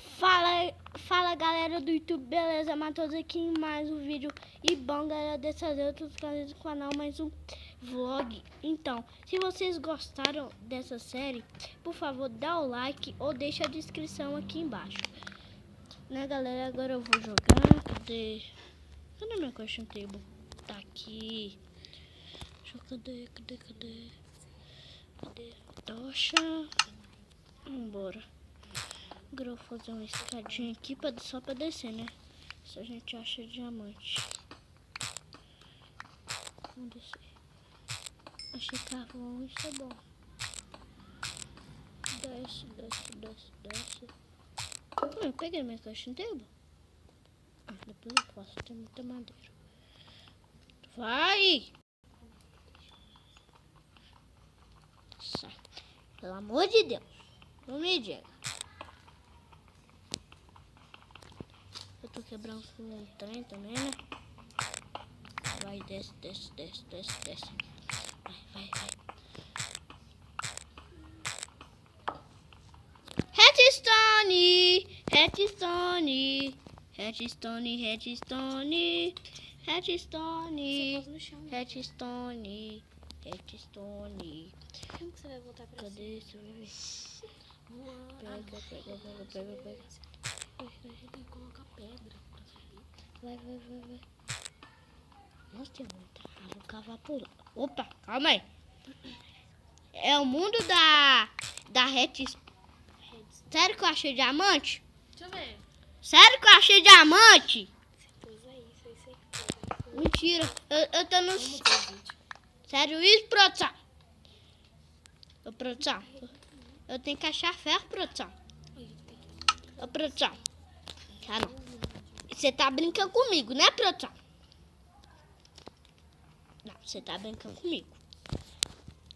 Fala galera do YouTube, beleza? Matheus aqui em mais um vídeo. E bom galera, dessa vez eu tô trazendo no canal mais um vlog. Então, se vocês gostaram dessa série, por favor dá o like ou deixa a descrição aqui embaixo. Né galera, agora eu vou jogar. Cadê minha question table? Tá aqui. Cadê? Tocha. Vambora. Agora eu vou fazer uma escadinha aqui só pra descer, né? Se a gente acha diamante. Vamos descer. Achei carvão, isso é bom. Desce. Eu peguei minha caixa inteira. Depois eu posso, tem muita madeira. Vai! Nossa, pelo amor de Deus, não me diga. Eu tô quebrando um trem também, né? Vai, desce. Vai. Redstone. Como que você vai voltar pra Cadê isso? Pega. A gente tem que colocar pedra pra subir. Vai. Nossa, tem muita água, vou cavar por lá. Opa, calma aí. É o mundo da Redstone. Sério que eu achei diamante? Deixa eu ver. Sério que eu achei diamante? Você pôs aí, foi você que pôs. Mentira, eu tô no... Vamos ver o vídeo. Sério isso, produção? Ô, produção, eu tenho que achar ferro, produção. Ô, produção. Cara, você tá brincando comigo, né, produção? Não, você tá brincando comigo.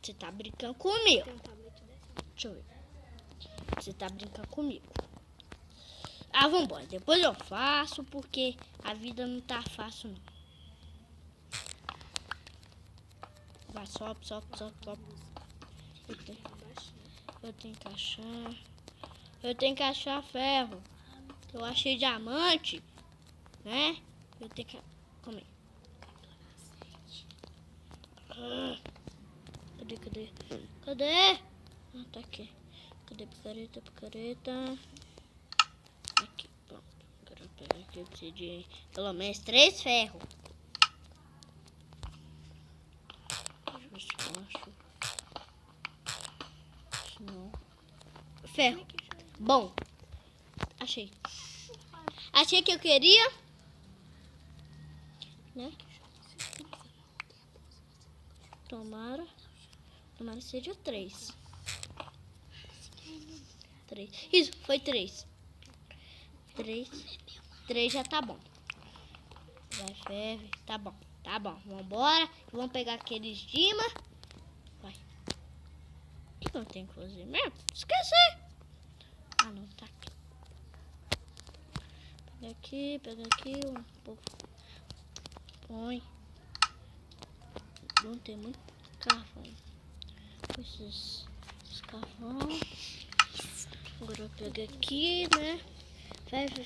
Você tá brincando comigo. Tem um tablet dessa? Deixa eu ver. Você tá brincando comigo. Ah, vambora. Depois eu faço, porque a vida não tá fácil, não. Vai, sobe. Eu tenho que achar ferro. Eu achei diamante, né? Eu tenho que... Calma aí. Cadê? Ah, tá aqui. Cadê picareta? Aqui, pronto. Agora eu pego aqui, eu preciso de pelo menos 3 ferros. Deixa eu ver se eu acho. Não. Ferro. Bom. Achei. Achei que eu queria. Né? Tomara seja 3. 3. Isso, foi 3. 3 já tá bom. Vai, ferve. Tá bom. Vambora. Vamos pegar aqueles dima. Vai. O que eu tenho que fazer mesmo? Esqueci. Ah, não, tá aqui. Pega aqui um pouco. Põe. Não tem muito carvão. Esses carvão. Agora eu pego aqui, né? Ferve.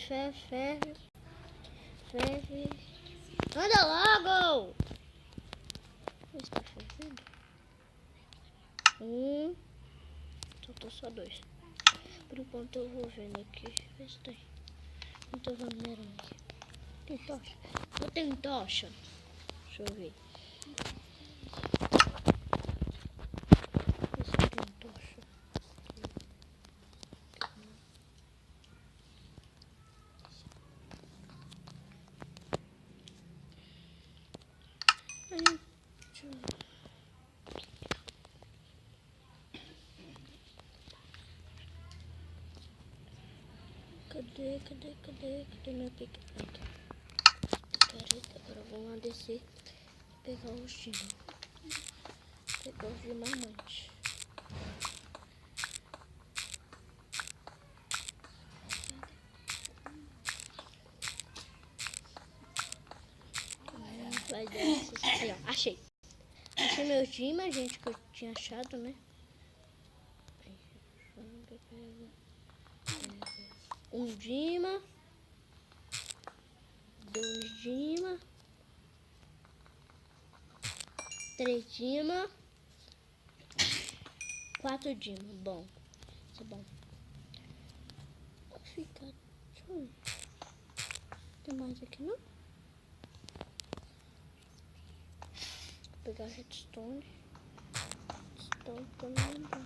Anda logo! Esse tá fervendo? Faltou só 2. Por enquanto eu vou vendo aqui. Vê se tem. Não tô vendo minerando aqui. Tem tocha? Eu tenho tocha. Deixa eu ver. Vê se eu tenho tocha. Aí, deixa eu ver. Cadê minha picareta? Agora vamos lá descer e pegar o gelo. Pegar os diamantes. Vai descer assim, ó. Achei meus dimas, gente, que eu tinha achado, né? 1 dima, 2 dima, 3 dima, 4 dima. Bom, isso é bom. Vou ficar... Deixa eu ver. Tem mais aqui, não? Vou pegar redstone. Redstone também é bom.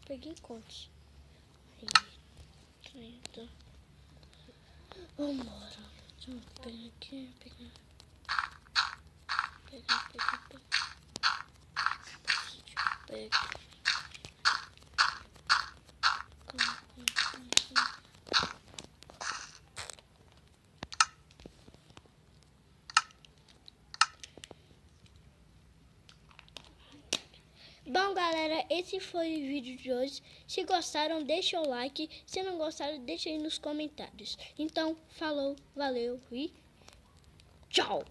Peguei quantos? Aí, tá. Vambora. Deixa eu pegar aqui, pegar. Bom, galera, esse foi o vídeo de hoje. Se gostaram, deixa o like. Se não gostaram, deixa aí nos comentários. Então, falou, valeu e tchau!